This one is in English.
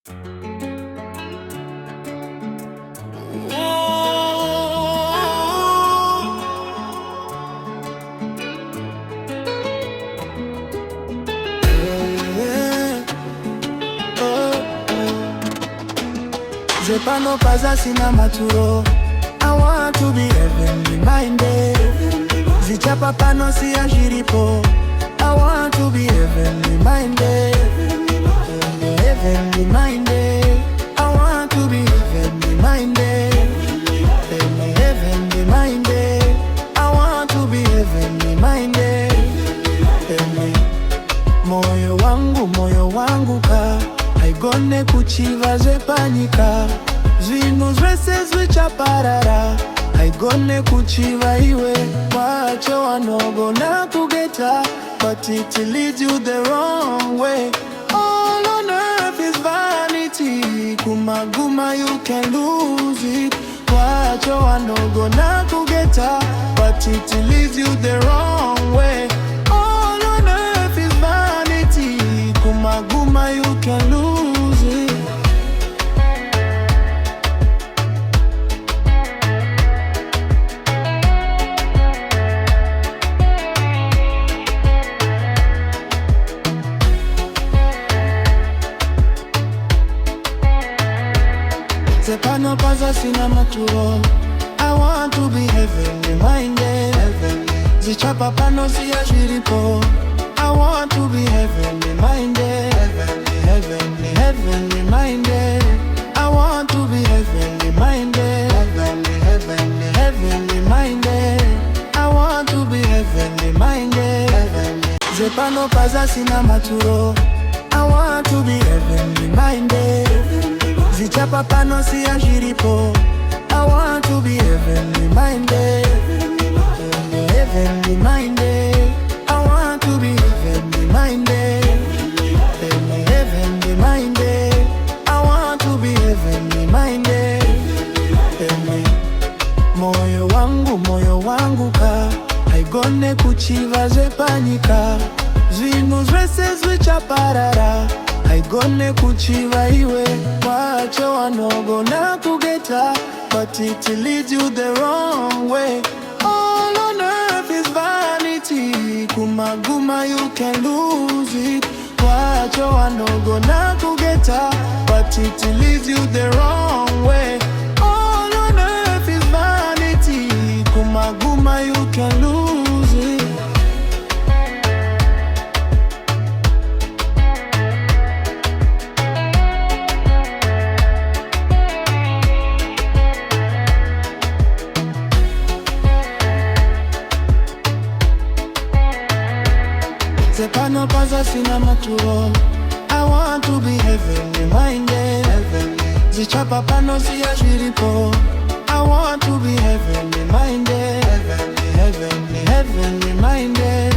Zepano paza sina maturo. I want to be heavenly minded. Zichapa pano si ajiripo. I want to be heavenly minded. Heavenly minded. I want to be heavenly minded. Heavenly minded. I want to be heavenly minded. Moyo wangu ka haigone kuchiva zepanyika. Zvinhu zvese zvichaparara, haigone kuchiva iwe. Wacho wanogona kugeta, but it leads you the wrong way. All on earth is vanity, kumaguma you can lose it. Wacho wanogona kugeta, but it leads you the wrong way. All on earth is vanity, kumaguma you can lose it. Zepano paza sina maturo. I want to be heavenly minded. Zichapa pano si ajiripo. I want to be heavenly minded. Heavenly minded. I want to be heavenly minded. Heavenly minded. I want to be heavenly minded. Zepano paza sina maturo. I want to be heavenly minded. Zichapa pano si ajiripo. I want to be heavenly minded. Heavenly minded. I want to be heavenly minded. Heavenly minded. I want to be heavenly minded. Moyo wangu ka haigone kuchiva zepanyika. Zvinhu zvese zvichaparara, haigone kuchiva iwe. Wacho wanogona kugeta, but it leads you the wrong way. All on earth is vanity, kumaguma you can lose it. Wacho wanogona kugeta, but it leads you the wrong way. All on earth is vanity, kumaguma you can lose it. Zepano paza sina maturo. I want to be heavenly minded. Zichapa pano si ajiripo. I want to be heavenly minded. Heavenly minded.